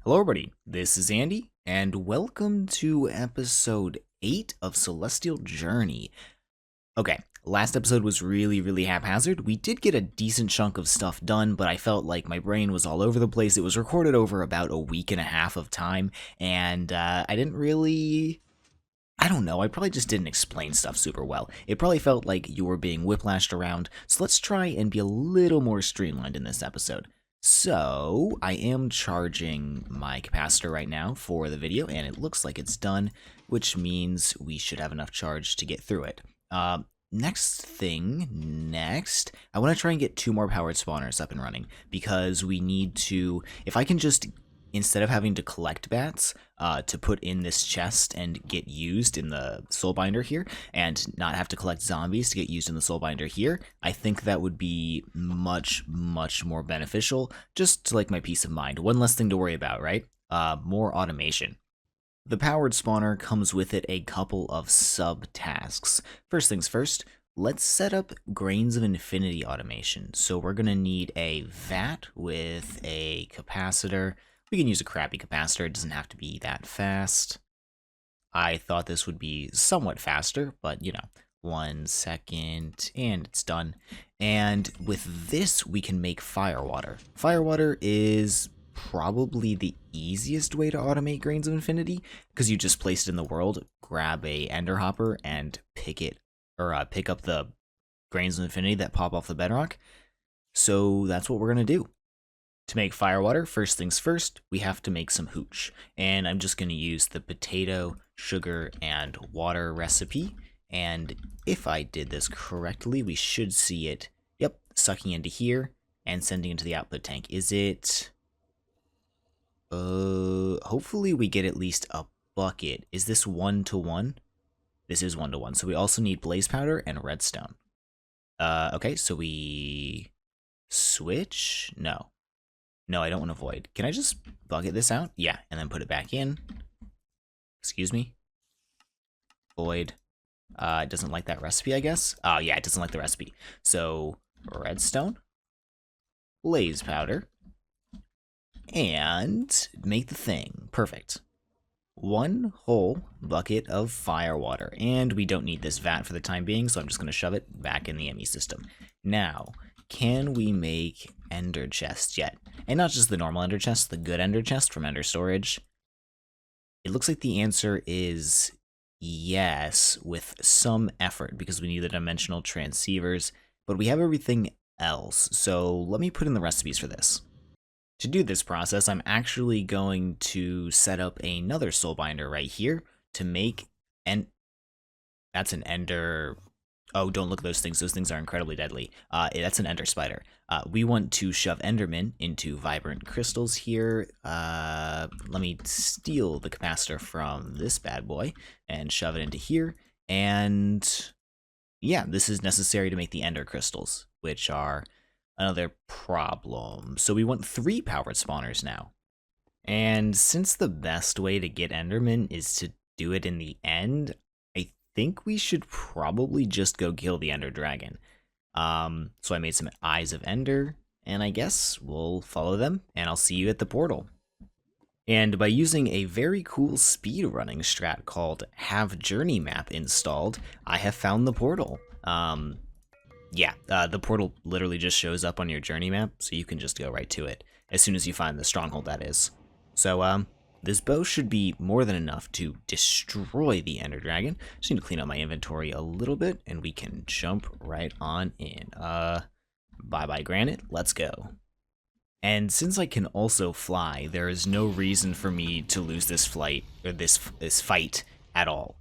Hello everybody, this is Andy, and welcome to episode 8 of Celestial Journey. Okay, last episode was really haphazard. We did get a decent chunk of stuff done, but I felt like my brain was all over the place. It was recorded over about a week and a half of time, and I didn't really... I don't know, I probably just didn't explain stuff super well. It probably felt like you were being whiplashed around, so let's try and be a little more streamlined in this episode. So, I am charging my capacitor right now for the video, and it looks like it's done, which means we should have enough charge to get through it. Next, I want to try and get 2 more powered spawners up and running, because we need to, if I can just, instead of having to collect bats, to put in this chest and get used in the soulbinder here, and not have to collect zombies to get used in the soulbinder here, I think that would be much more beneficial, just to like my peace of mind. One less thing to worry about, right? More automation. The powered spawner comes with it a couple of sub-tasks. First things first, let's set up Grains of Infinity automation. So we're going to need a vat with a capacitor. We can use a crappy capacitor, it doesn't have to be that fast. I thought this would be somewhat faster, but you know, 1 second, and it's done. And with this, we can make firewater. Firewater is probably the easiest way to automate Grains of Infinity, because you just place it in the world, grab a ender hopper, and pick up the Grains of Infinity that pop off the bedrock. So that's what we're gonna do. To make firewater, first things first, we have to make some hooch. And I'm just going to use the potato, sugar, and water recipe. And if I did this correctly, we should see it, yep, sucking into here and sending into the output tank. Is it... hopefully we get at least a bucket. Is this 1-to-1? This is 1-to-1. So we also need blaze powder and redstone. Okay, so we... switch? No. No, I don't want to void. Can I just bucket this out? Yeah, and then put it back in. Excuse me. Void. It doesn't like that recipe, I guess. Oh, yeah, it doesn't like the recipe. So, redstone, blaze powder, and make the thing. Perfect. 1 whole bucket of firewater. And we don't need this vat for the time being, so I'm just going to shove it back in the ME system. Now, can we make ender chests yet? And not just the normal ender chest, the good ender chest from ender storage. It looks like the answer is yes, with some effort, because we need the dimensional transceivers, but we have everything else. So let me put in the recipes for this. To do this process, I'm actually going to set up another soulbinder right here to make, and that's an ender... Oh, don't look at those things. Those things are incredibly deadly. That's an ender spider. We want to shove endermen into vibrant crystals here. Let me steal the capacitor from this bad boy and shove it into here. And yeah, this is necessary to make the ender crystals, which are another problem. So we want 3 powered spawners now. And since the best way to get endermen is to do it in the end, I think we should probably just go kill the ender dragon. So I made some eyes of ender, and I guess we'll follow them, and I'll see you at the portal. And by using a very cool speedrunning strat called Have Journey Map installed, I have found the portal. The portal literally just shows up on your journey map, so you can just go right to it, as soon as you find the stronghold, that is. So, this bow should be more than enough to destroy the ender dragon. Just need to clean up my inventory a little bit, and we can jump right on in. Bye-bye granite, let's go. And since I can also fly, there is no reason for me to lose this fight at all.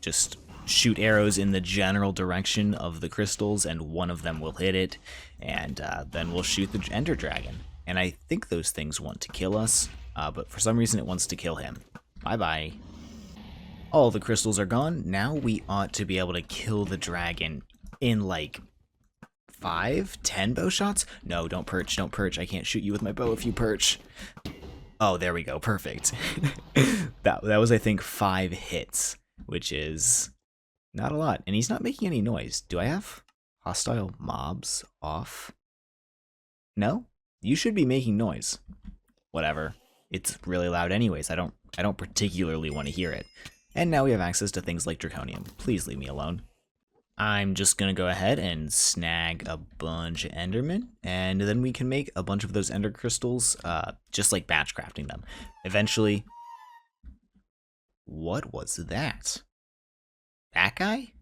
Just shoot arrows in the general direction of the crystals, and one of them will hit it, and then we'll shoot the ender dragon. And I think those things want to kill us. But for some reason it wants to kill him. Bye-bye. All the crystals are gone. Now we ought to be able to kill the dragon in like 5-10 bow shots? No, don't perch, don't perch. I can't shoot you with my bow if you perch. Oh, there we go. Perfect. that was, I think, 5 hits, which is not a lot. And he's not making any noise. Do I have hostile mobs off? No? You should be making noise. Whatever. It's really loud anyways. I don't particularly want to hear it. And now we have access to things like draconium. Please leave me alone. I'm just gonna go ahead and snag a bunch of endermen, and then we can make a bunch of those ender crystals, just like batch crafting them. Eventually, what was that? That guy?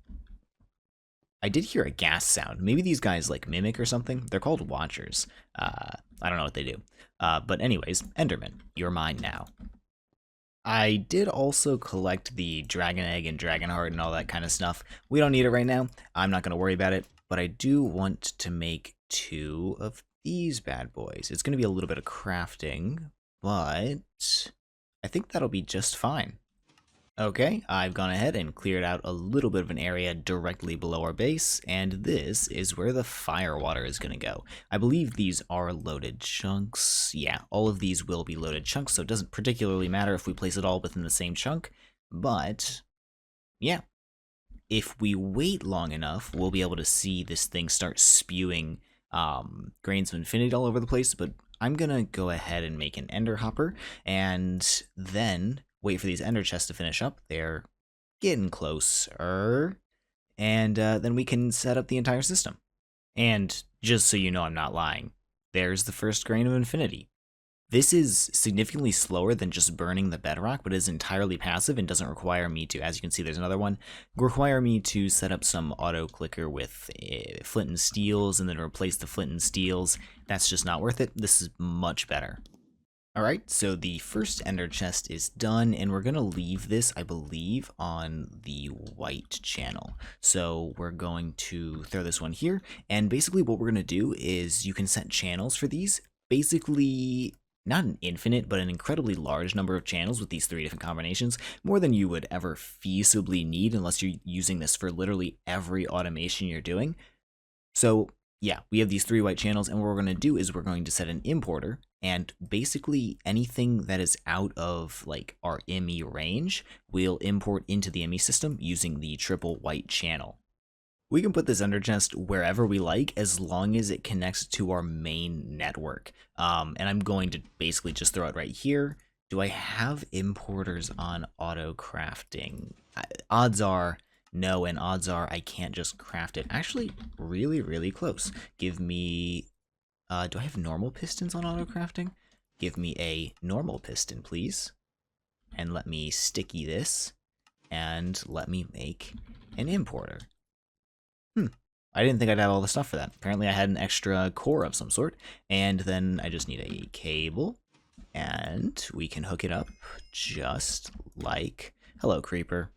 I did hear a gas sound. Maybe these guys like mimic or something. They're called watchers. I don't know what they do. But anyways, enderman, you're mine now. I did also collect the dragon egg and dragon heart and all that kind of stuff. We don't need it right now. I'm not going to worry about it, but I do want to make 2 of these bad boys. It's going to be a little bit of crafting, but I think that'll be just fine. Okay, I've gone ahead and cleared out a little bit of an area directly below our base, and this is where the fire water is going to go. I believe these are loaded chunks. Yeah, all of these will be loaded chunks, so it doesn't particularly matter if we place it all within the same chunk, but yeah. If we wait long enough, we'll be able to see this thing start spewing grains of infinity all over the place, but I'm going to go ahead and make an ender hopper, and then wait for these ender chests to finish up. They're getting closer. And then we can set up the entire system. And just so you know I'm not lying, there's the first grain of infinity. This is significantly slower than just burning the bedrock, but is entirely passive and doesn't require me to, as you can see there's another one, require me to set up some auto clicker with flint and steels and then replace the flint and steels. That's just not worth it. This is much better. Alright, so the first ender chest is done, and we're going to leave this, I believe, on the white channel. So we're going to throw this one here, and basically what we're going to do is you can set channels for these. Basically, not an infinite, but an incredibly large number of channels with these 3 different combinations, more than you would ever feasibly need unless you're using this for literally every automation you're doing. So yeah, we have these 3 white channels, and what we're going to do is we're going to set an importer, and basically anything that is out of like our ME range, we'll import into the ME system using the triple white channel. We can put this ender chest wherever we like as long as it connects to our main network. And I'm going to basically just throw it right here. Do I have importers on auto crafting? Odds are no, and odds are I can't just craft it. Actually, really close. Give me, do I have normal pistons on auto crafting? Give me a normal piston, please. And let me sticky this, and let me make an importer. I didn't think I'd have all the stuff for that. Apparently I had an extra core of some sort, and then I just need a cable, and we can hook it up just like, hello creeper.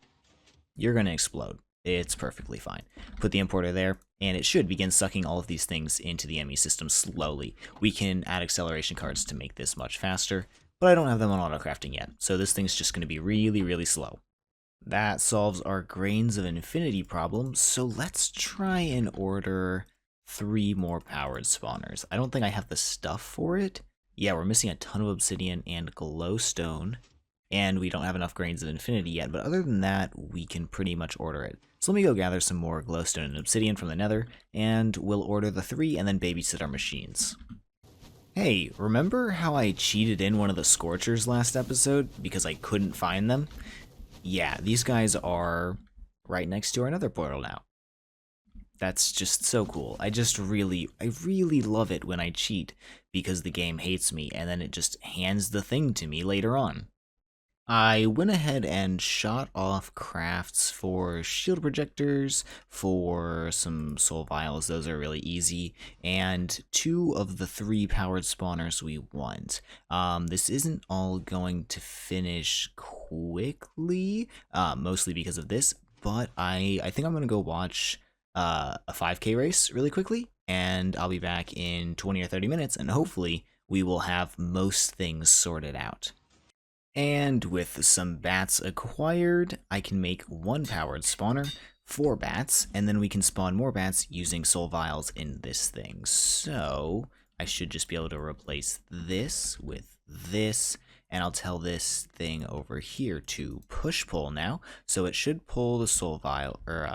You're going to explode. It's perfectly fine. Put the importer there, and it should begin sucking all of these things into the ME system slowly. We can add acceleration cards to make this much faster, but I don't have them on auto crafting yet, so this thing's just going to be really slow. That solves our grains of infinity problem, so let's try and order 3 more powered spawners. I don't think I have the stuff for it. Yeah, we're missing a ton of obsidian and glowstone, and we don't have enough grains of infinity yet, but other than that, we can pretty much order it. So let me go gather some more glowstone and obsidian from the nether, and we'll order the 3 and then babysit our machines. Hey, remember how I cheated in one of the Scorchers last episode because I couldn't find them? Yeah, these guys are right next to our nether portal now. That's just so cool. I really love it when I cheat because the game hates me and then it just hands the thing to me later on. I went ahead and shot off crafts for shield projectors, for some soul vials, those are really easy, and 2 of the 3 powered spawners we want. This isn't all going to finish quickly, mostly because of this, but I think I'm going to go watch a 5K race really quickly, and I'll be back in 20 or 30 minutes, and hopefully we will have most things sorted out. And with some bats acquired, I can make 1 powered spawner, 4 bats, and then we can spawn more bats using soul vials in this thing. So I should just be able to replace this with this, and I'll tell this thing over here to push pull now, so it should pull the soul vial, or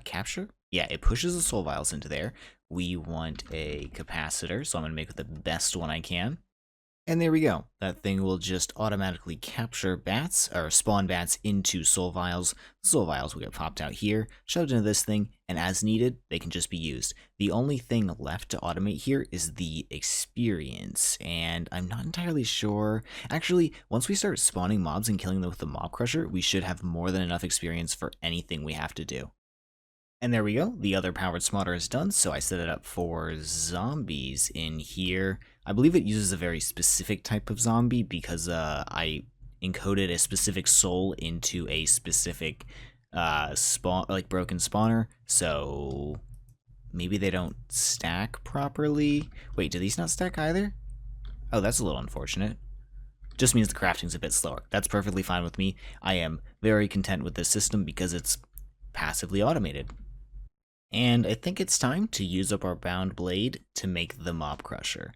capture? Yeah, it pushes the soul vials into there. We want a capacitor, so I'm going to make the best one I can. And there we go. That thing will just automatically capture bats, or spawn bats into soul vials. Soul vials will get popped out here, shoved into this thing, and as needed, they can just be used. The only thing left to automate here is the experience, and I'm not entirely sure. Actually, once we start spawning mobs and killing them with the mob crusher, we should have more than enough experience for anything we have to do. And there we go, the other powered spawner is done, so I set it up for zombies in here. I believe it uses a very specific type of zombie because I encoded a specific soul into a specific broken spawner, so maybe they don't stack properly. Wait, do these not stack either? Oh, that's a little unfortunate. Just means the crafting's a bit slower. That's perfectly fine with me. I am very content with this system because it's passively automated. And I think it's time to use up our bound blade to make the mob crusher.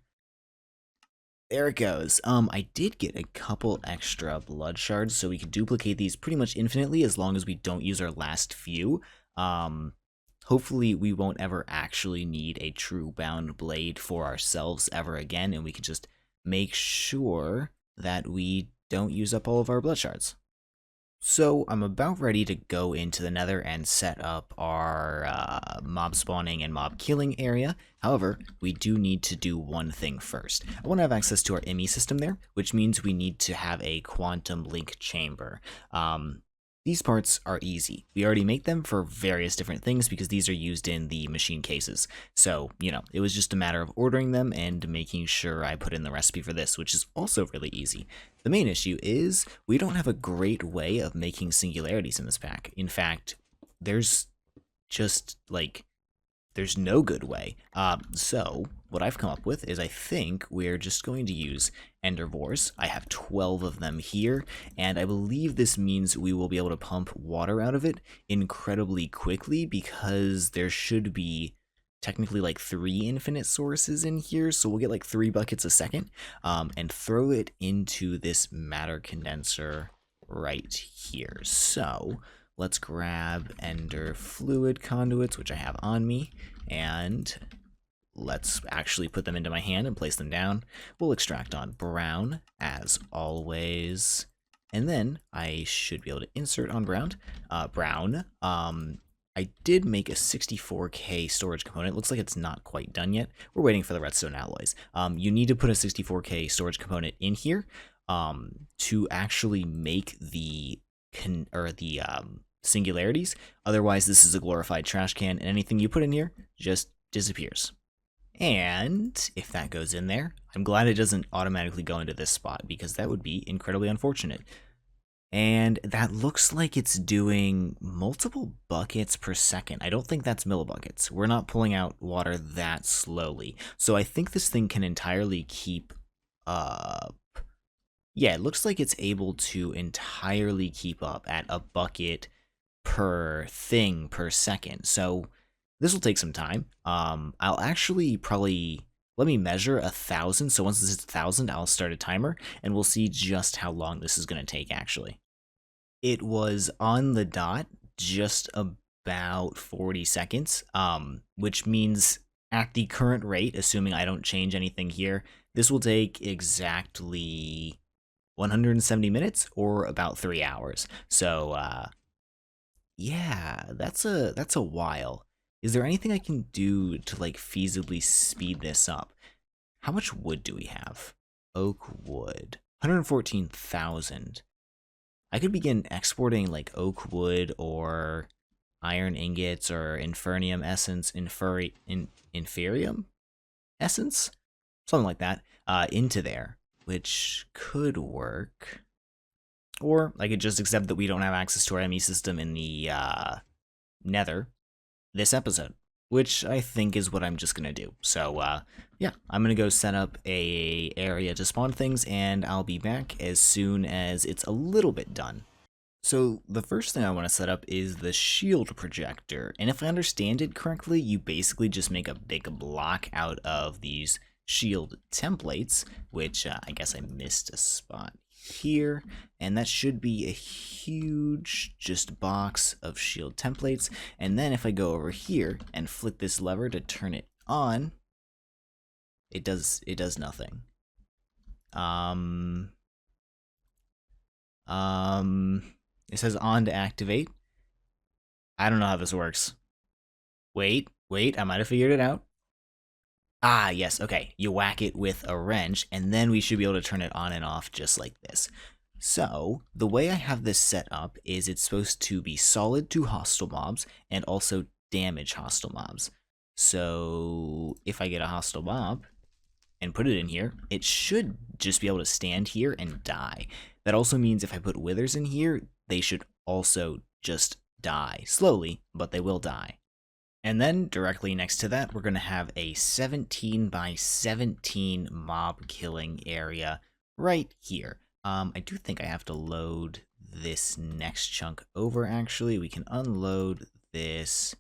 There it goes. I did get a couple extra blood shards, so we can duplicate these pretty much infinitely as long as we don't use our last few. Hopefully we won't ever actually need a true bound blade for ourselves ever again, and we can just make sure that we don't use up all of our blood shards. So I'm about ready to go into the nether and set up our mob spawning and mob killing area. However, we do need to do one thing first. I want to have access to our IMI system there, which means we need to have a quantum link chamber. These parts are easy. We already make them for various different things because these are used in the machine cases. So, it was just a matter of ordering them and making sure I put in the recipe for this, which is also really easy. The main issue is we don't have a great way of making singularities in this pack. In fact, there's just there's no good way. So what I've come up with is I think we're just going to use endervores. I have 12 of them here, and I believe this means we will be able to pump water out of it incredibly quickly because there should be technically 3 infinite sources in here, so we'll get 3 buckets a second, and throw it into this matter condenser right here. So let's grab ender fluid conduits, which I have on me, and let's actually put them into my hand and place them down. We'll extract on brown, as always, and then I should be able to insert on brown. I did make a 64K storage component. Looks like it's not quite done yet. We're waiting for the redstone alloys. You need to put a 64K storage component in here to actually make the singularities. Otherwise, this is a glorified trash can, and anything you put in here just disappears. And if that goes in there, I'm glad it doesn't automatically go into this spot because that would be incredibly unfortunate. And that looks like it's doing multiple buckets per second. I don't think that's millibuckets. We're not pulling out water that slowly. So I think this thing can entirely keep up. Yeah, it looks like it's able to entirely keep up at a bucket per thing per second. So this will take some time. I'll actually probably let me measure 1,000. So once this is 1,000, I'll start a timer and we'll see just how long this is going to take actually. It was on the dot just about 40 seconds, which means at the current rate, assuming I don't change anything here, this will take exactly 170 minutes or about 3 hours. So yeah, that's a while. Is there anything I can do to feasibly speed this up? How much wood do we have? Oak wood, 114,000. I could begin exporting oak wood or iron ingots or infernium essence, inferium essence, something like that, into there, which could work. Or I could just accept that we don't have access to our ME system in the nether this episode, which I think is what I'm just going to do. So yeah, I'm going to go set up a area to spawn things, and I'll be back as soon as it's a little bit done. So the first thing I want to set up is the Shield Projector, and if I understand it correctly, you basically just make a big block out of these shield templates, which I guess I missed a spot here, and that should be a huge just box of shield templates. And then if I go over here and flick this lever to turn it on, it does nothing. Um, it says on to activate. I don't know how this works. Wait, I might have figured it out. Ah, yes, okay. You whack it with a wrench, and then we should be able to turn it on and off just like this. So, the way I have this set up is it's supposed to be solid to hostile mobs and also damage hostile mobs. So, if I get a hostile mob and put it in here, it should just be able to stand here and die. That also means if I put withers in here, they should also just die. Slowly, but they will die. And then directly next to that, we're going to have a 17 by 17 mob killing area right here. I do think I have to load this next chunk over, actually. We can unload this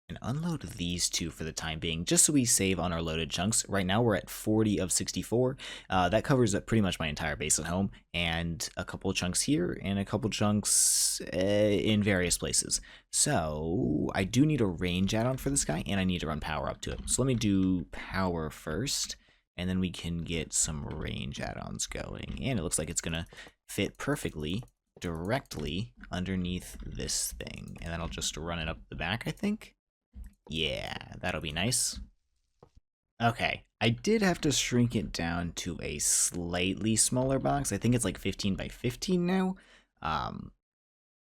and unload these two for the time being, just so we save on our loaded chunks. Right now we're at 40 of 64. That covers up pretty much my entire base at home, and a couple chunks here, and a couple chunks in various places. So I do need a range add-on for this guy, and I need to run power up to it. So let me do power first, and then we can get some range add-ons going. And it looks like it's gonna fit perfectly directly underneath this thing. And then I'll just run it up the back, I think. Yeah, that'll be nice. Okay, I did have to shrink it down to a slightly smaller box. I think it's like 15 by 15 now.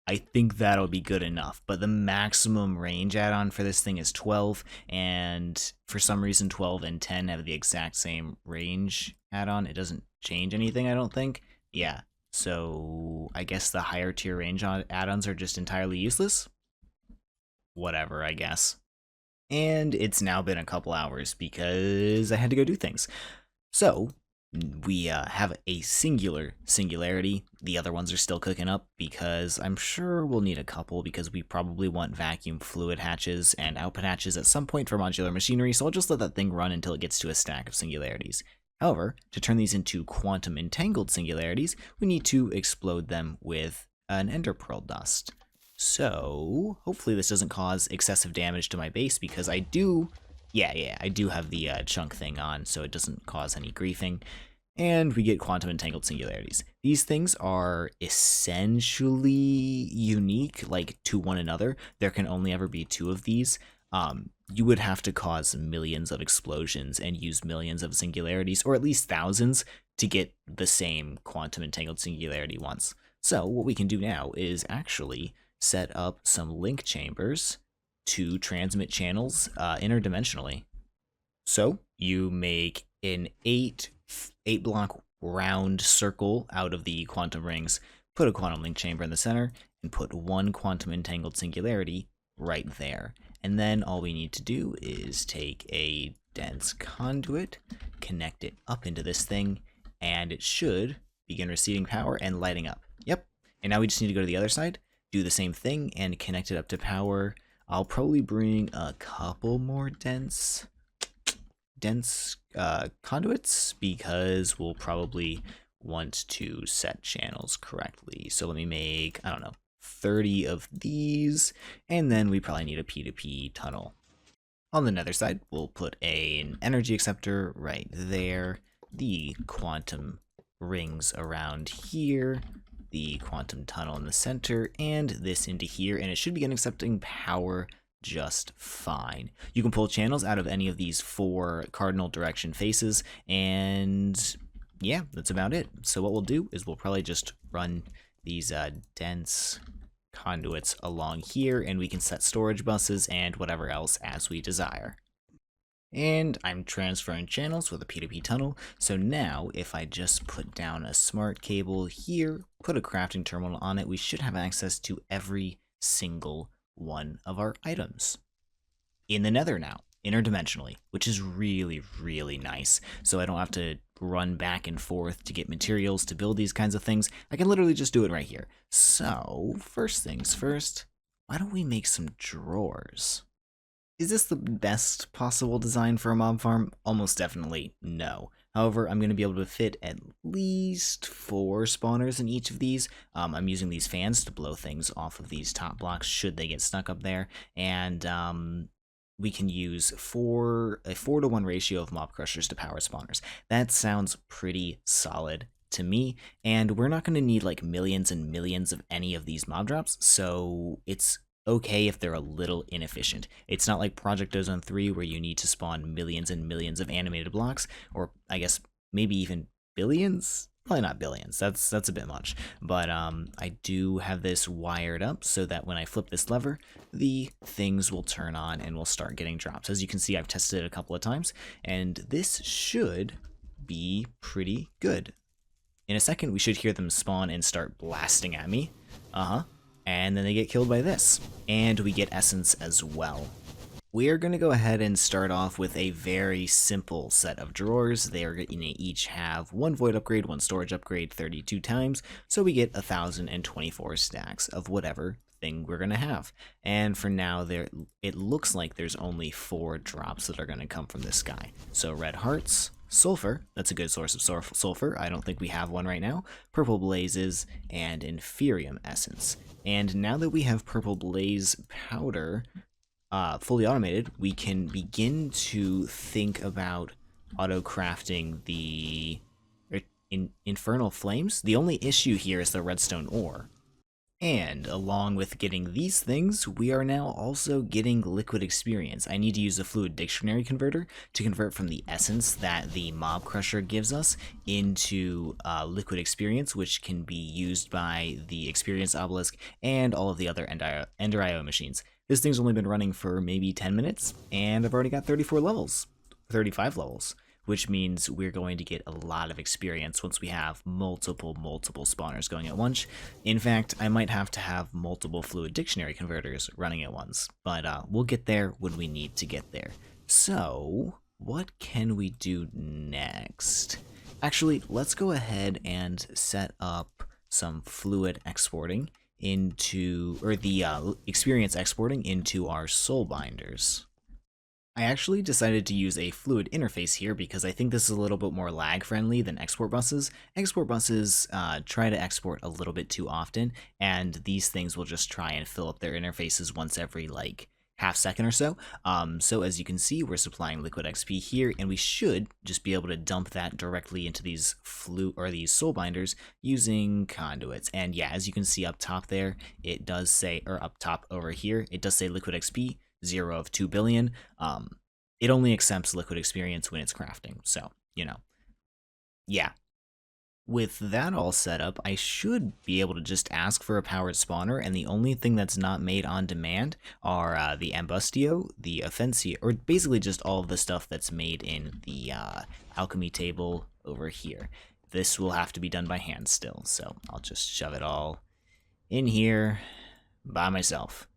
I think that'll be good enough, but the maximum range add-on for this thing is 12, and for some reason 12 and 10 have the exact same range add-on. It doesn't change anything, I don't think. Yeah, so I guess the higher tier range add-ons are just entirely useless? Whatever, I guess. And it's now been a couple hours because I had to go do things. So, we have a singularity. The other ones are still cooking up because I'm sure we'll need a couple because we probably want vacuum fluid hatches and output hatches at some point for modular machinery, so I'll just let that thing run until it gets to a stack of singularities. However, to turn these into quantum entangled singularities, we need to explode them with an ender pearl dust. So, hopefully this doesn't cause excessive damage to my base because I do, I do have the chunk thing on, so it doesn't cause any griefing. And we get quantum entangled singularities. These things are essentially unique, like, to one another. There can only ever be two of these. You would have to cause millions of explosions and use millions of singularities, or at least thousands, to get the same quantum entangled singularity once. So, what we can do now is actually set up some link chambers to transmit channels interdimensionally. So you make an eight block round circle out of the quantum rings, put a quantum link chamber in the center, and put one quantum entangled singularity right there. And then all we need to do is take a dense conduit, connect it up into this thing, and it should begin receiving power and lighting up. Yep. And now we just need to go to the other side, do the same thing, and connect it up to power. I'll probably bring a couple more dense conduits because we'll probably want to set channels correctly. So let me make, I don't know, 30 of these, and then we probably need a P2P tunnel. On the nether side, we'll put an energy acceptor right there, the quantum rings around here, the quantum tunnel in the center, and this into here, and it should begin accepting power just fine. You can pull channels out of any of these 4 cardinal direction faces, and yeah, that's about it. So what we'll do is we'll probably just run these dense conduits along here, and we can set storage buses and whatever else as we desire. And I'm transferring channels with a P2P tunnel, so now if I just put down a smart cable here, put a crafting terminal on it, we should have access to every single one of our items. In the nether now, interdimensionally, which is really, really nice, so I don't have to run back and forth to get materials to build these kinds of things. I can literally just do it right here. So, first things first, why don't we make some drawers? Is this the best possible design for a mob farm? Almost definitely no. However, I'm going to be able to fit at least 4 spawners in each of these. I'm using these fans to blow things off of these top blocks should they get stuck up there. And we can use a 4-to-1 ratio of mob crushers to power spawners. That sounds pretty solid to me, and we're not going to need like millions and millions of any of these mob drops, so it's okay if they're a little inefficient. It's not like Project Ozone 3 where you need to spawn millions and millions of animated blocks, or I guess maybe even billions? Probably not billions, that's a bit much. But I do have this wired up so that when I flip this lever, the things will turn on and we'll start getting drops. As you can see, I've tested it a couple of times, and this should be pretty good. In a second, we should hear them spawn and start blasting at me. And then they get killed by this. And we get essence as well. We are going to go ahead and start off with a very simple set of drawers. They are going to each have one void upgrade, one storage upgrade 32 times, so we get 1,024 stacks of whatever thing we're going to have. And for now, it looks like there's only 4 drops that are going to come from this guy. So red hearts, sulfur, that's a good source of sulfur, I don't think we have one right now, purple blazes, and inferium essence. And now that we have purple blaze powder fully automated, we can begin to think about auto-crafting the infernal flames. The only issue here is the redstone ore. And along with getting these things, we are now also getting liquid experience. I need to use a fluid dictionary converter to convert from the essence that the mob crusher gives us into liquid experience, which can be used by the experience obelisk and all of the other Ender IO machines. This thing's only been running for maybe 10 minutes, and I've already got 35 levels, which means we're going to get a lot of experience once we have multiple spawners going at once. In fact, I might have to have multiple fluid dictionary converters running at once, but we'll get there when we need to get there. So, what can we do next? Actually, let's go ahead and set up some fluid exporting into, or the experience exporting into our soul binders. I actually decided to use a fluid interface here because I think this is a little bit more lag friendly than export buses. Export buses try to export a little bit too often, and these things will just try and fill up their interfaces once every like half second or so. So as you can see, we're supplying liquid XP here, and we should just be able to dump that directly into these these soul binders using conduits. And yeah, as you can see up top there, it does say, or up top over here, it does say liquid XP, 0 of 2 billion. It only accepts liquid experience when it's crafting, so, you know. Yeah. With that all set up, I should be able to just ask for a powered spawner, and the only thing that's not made on demand are the Ambustio, the Offensio, or basically just all of the stuff that's made in the alchemy table over here. This will have to be done by hand still, so I'll just shove it all in here by myself.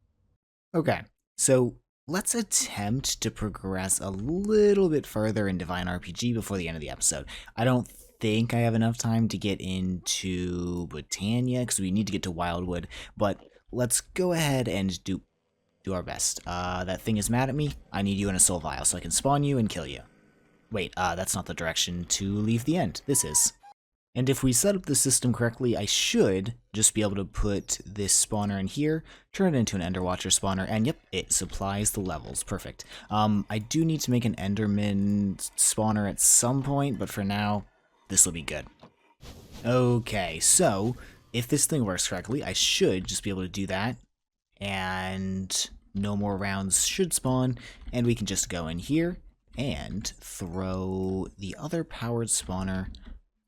Okay, so let's attempt to progress a little bit further in Divine RPG before the end of the episode. I don't think I have enough time to get into Botania because we need to get to Wildwood, but let's go ahead and do our best. That thing is mad at me. I need you in a soul vial so I can spawn you and kill you. Wait, that's not the direction to leave the end. This is. And if we set up the system correctly, I should just be able to put this spawner in here, turn it into an Ender Watcher spawner, and yep, it supplies the levels. Perfect. I do need to make an Enderman spawner at some point, but for now, this will be good. Okay, so if this thing works correctly, I should just be able to do that, and no more rounds should spawn, and we can just go in here and throw the other powered spawner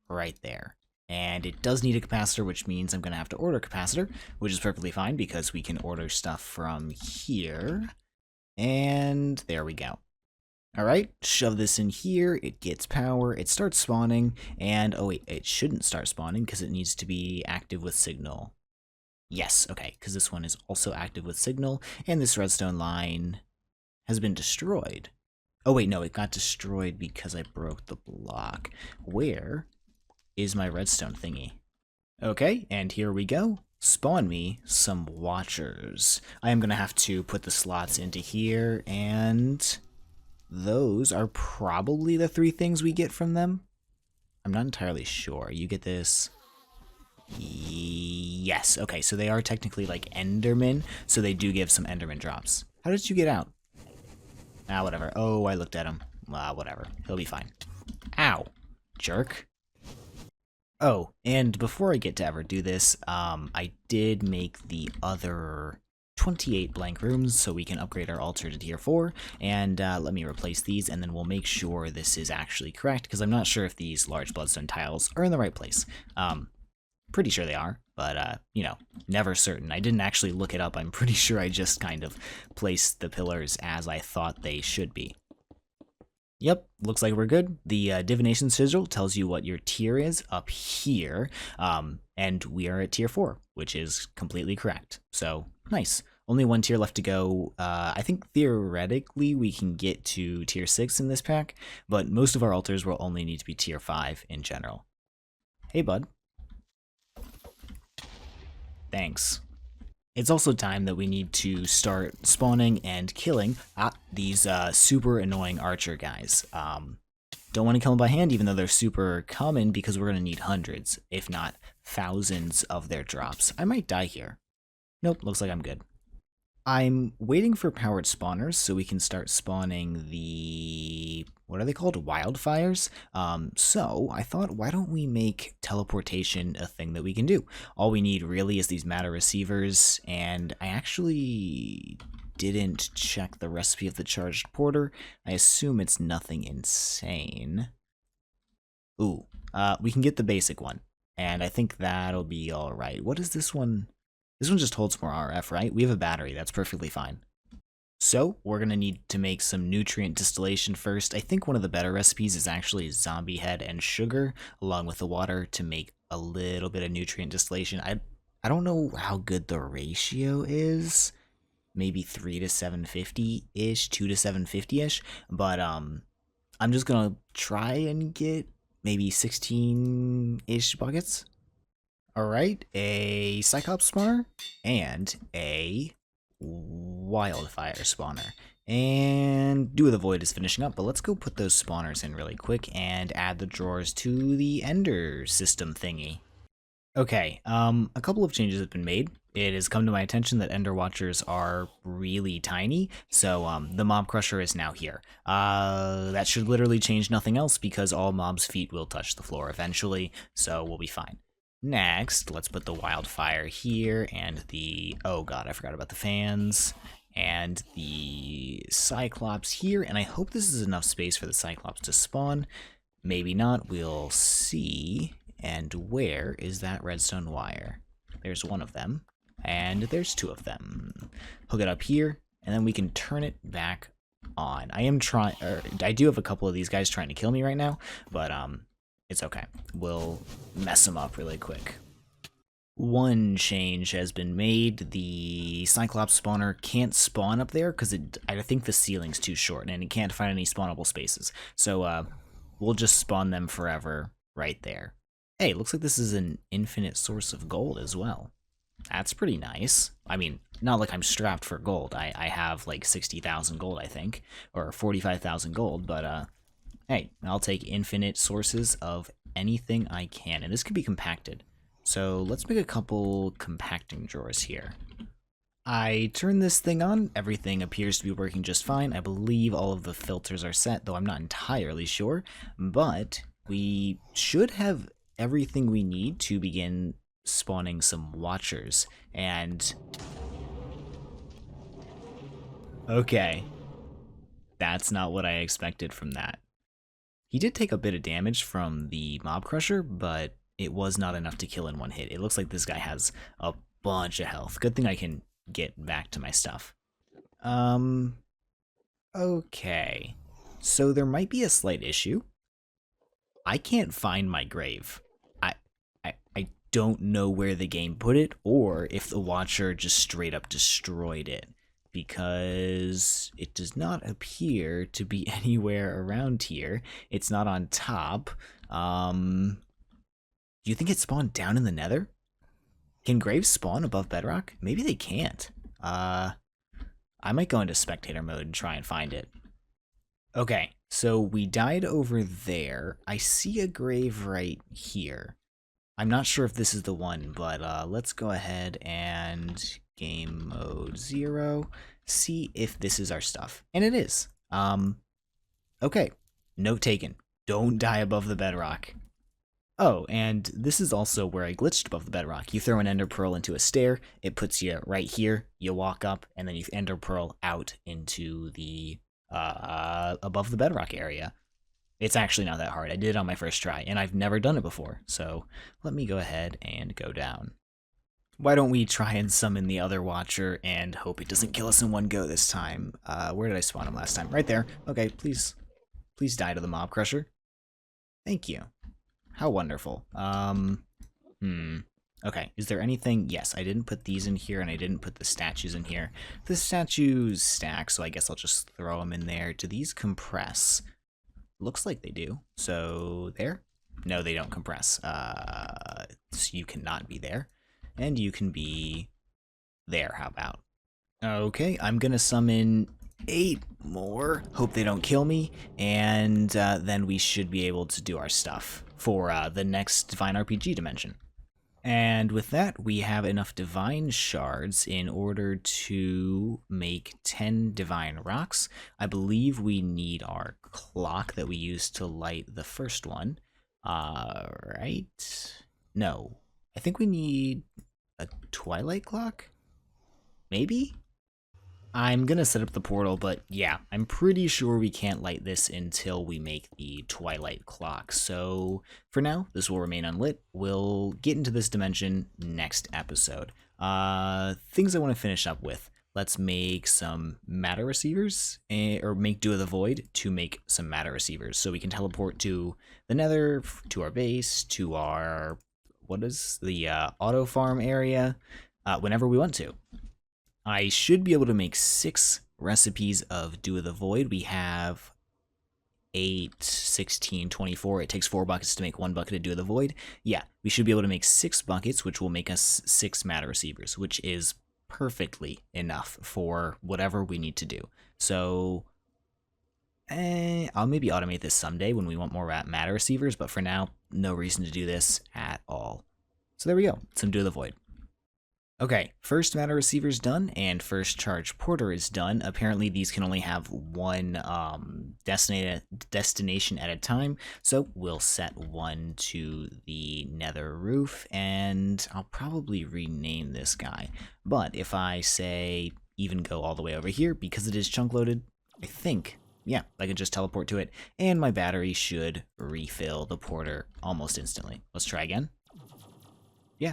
right there. And it does need a capacitor, which means I'm going to have to order a capacitor, which is perfectly fine because we can order stuff from here. And there we go. Alright, shove this in here, it gets power, it starts spawning, and oh wait, it shouldn't start spawning because it needs to be active with signal. Yes, okay, because this one is also active with signal, and this redstone line has been destroyed. Oh wait, no, it got destroyed because I broke the block. Where is my redstone thingy? Okay, and here we go. Spawn me some watchers. I am going to have to put the slots into here, and those are probably the 3 things we get from them. I'm not entirely sure. You get this. Yes, okay, so they are technically like Endermen, so they do give some Enderman drops. How did you get out? Ah, whatever. Oh, I looked at him. Whatever. He'll be fine. Ow. Jerk. Oh, and before I get to ever do this, I did make the other 28 blank rooms so we can upgrade our altar to tier 4, and let me replace these, and then we'll make sure this is actually correct, because I'm not sure if these large bloodstone tiles are in the right place. Pretty sure they are, but, you know, never certain. I didn't actually look it up. I'm pretty sure I just kind of placed the pillars as I thought they should be. Yep, looks like we're good. The divination sigil tells you what your tier is up here, and we are at tier 4, which is completely correct. So, nice. Only one tier left to go. I think theoretically we can get to tier 6 in this pack, but most of our altars will only need to be tier 5 in general. Hey, bud. Thanks. It's also time that we need to start spawning and killing these super annoying archer guys. Don't want to kill them by hand, even though they're super common, because we're going to need hundreds, if not thousands of their drops. I might die here. Nope, looks like I'm good. I'm waiting for powered spawners so we can start spawning the, what are they called? Wildfires? So I thought, why don't we make teleportation a thing that we can do? All we need really is these matter receivers, and I actually didn't check the recipe of the charged porter. I assume it's nothing insane. Ooh, we can get the basic one, and I think that'll be alright. What is this one? This one just holds more RF, right? We have a battery, that's perfectly fine. So, we're going to need to make some nutrient distillation first. I think one of the better recipes is actually zombie head and sugar, along with the water, to make a little bit of nutrient distillation. I don't know how good the ratio is. Maybe 3 to 750-ish, 2 to 750-ish, but I'm just going to try and get maybe 16-ish buckets. Alright, a Cyclops spawner and a wildfire spawner. And Dew of the Void is finishing up, but let's go put those spawners in really quick and add the drawers to the Ender system thingy. Okay, a couple of changes have been made. It has come to my attention that Ender Watchers are really tiny, so the Mob Crusher is now here. That should literally change nothing else because all mobs' feet will touch the floor eventually, so we'll be fine. Next, let's put the wildfire here and the, oh god, I forgot about the fans, and the Cyclops here, and I hope this is enough space for the Cyclops to spawn. Maybe not, we'll see. And where is that redstone wire? There's one of them, and there's two of them. Hook it up here, and then we can turn it back on. I do have a couple of these guys trying to kill me right now, but it's okay. We'll mess them up really quick. One change has been made. The Cyclops spawner can't spawn up there because I think the ceiling's too short and it can't find any spawnable spaces. So we'll just spawn them forever right there. Hey, looks like this is an infinite source of gold as well. That's pretty nice. I mean, not like I'm strapped for gold. I have like 60,000 gold, I think, or 45,000 gold, but hey, I'll take infinite sources of anything I can, and this can be compacted. So let's make a couple compacting drawers here. I turn this thing on, everything appears to be working just fine. I believe all of the filters are set, though I'm not entirely sure, but we should have everything we need to begin spawning some watchers, and okay, that's not what I expected from that. He did take a bit of damage from the Mob Crusher, but it was not enough to kill in one hit. It looks like this guy has a bunch of health. Good thing I can get back to my stuff. Okay. So there might be a slight issue. I can't find my grave. I don't know where the game put it, or if the Watcher just straight up destroyed it, because it does not appear to be anywhere around here. It's not on top. Do you think it spawned down in the nether? Can graves spawn above bedrock? Maybe they can't. I might go into spectator mode and try and find it. Okay, so we died over there. I see a grave right here. I'm not sure if this is the one, but let's go ahead and game mode 0, see if this is our stuff. And it is. Okay, note taken. Don't die above the bedrock. Oh, and this is also where I glitched above the bedrock. You throw an ender pearl into a stair, it puts you right here, you walk up, and then you ender pearl out into the above the bedrock area. It's actually not that hard. I did it on my first try, and I've never done it before. So let me go ahead and go down. Why don't we try and summon the other watcher and hope it doesn't kill us in one go this time? Where did I spawn him last time? Right there. Okay, please die to the mob crusher. Thank you. How wonderful. Okay, is there anything? Yes, I didn't put these in here, and I didn't put the statues in here. The statues stack, so I guess I'll just throw them in there. Do these compress? Looks like they do. So, there? No, they don't compress. So you cannot be there. And you can be there, how about? Okay, I'm gonna summon 8 more. Hope they don't kill me. And then we should be able to do our stuff for the next Divine RPG dimension. And with that, we have enough divine shards in order to make 10 divine rocks. I believe we need our clock that we used to light the first one. Right? No. I think we need a twilight clock? Maybe? I'm gonna set up the portal, but yeah, I'm pretty sure we can't light this until we make the twilight clock. So for now, this will remain unlit. We'll get into this dimension next episode. Things I want to finish up with. Let's make some matter receivers, or make Do of the Void to make some matter receivers. So we can teleport to the nether, to our base, to our, what is the auto farm area, whenever we want to. I should be able to make 6 recipes of Do of the Void. We have 8, 16, 24. It takes 4 buckets to make 1 bucket of Do of the Void. Yeah, we should be able to make 6 buckets, which will make us 6 matter receivers, which is perfectly enough for whatever we need to do. So, I'll maybe automate this someday when we want more matter receivers, but for now, no reason to do this at all. So there we go, some Do of the Void. Okay, first matter receiver's done, and first charge porter is done. Apparently these can only have one destination at a time, so we'll set one to the nether roof, and I'll probably rename this guy. But if I say even go all the way over here, because it is chunk loaded, I think, yeah, I can just teleport to it, and my battery should refill the porter almost instantly. Let's try again. Yeah.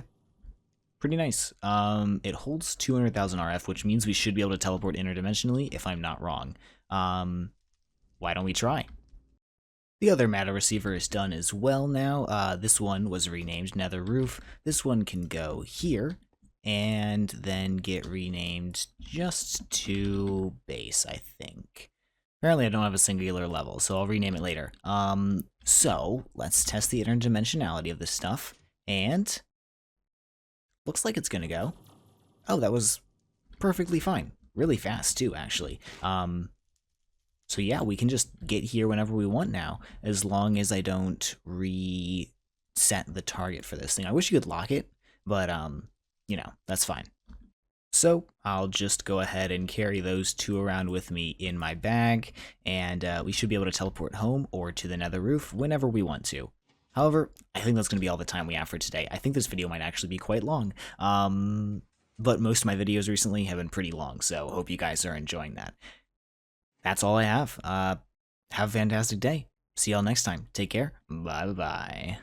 Pretty nice. It holds 200,000 RF, which means we should be able to teleport interdimensionally, if I'm not wrong. Why don't we try? The other matter receiver is done as well now. This one was renamed Nether Roof. This one can go here, and then get renamed just to base, I think. Apparently I don't have a singular level, so I'll rename it later. So, let's test the interdimensionality of this stuff, and looks like it's gonna go. Oh, that was perfectly fine. Really fast, too, actually. So yeah, we can just get here whenever we want now, as long as I don't reset the target for this thing. I wish you could lock it, but, you know, that's fine. So I'll just go ahead and carry those 2 around with me in my bag, and we should be able to teleport home or to the nether roof whenever we want to. However, I think that's going to be all the time we have for today. I think this video might actually be quite long, but most of my videos recently have been pretty long, so hope you guys are enjoying that. That's all I have. Have a fantastic day. See y'all next time. Take care. Bye-bye.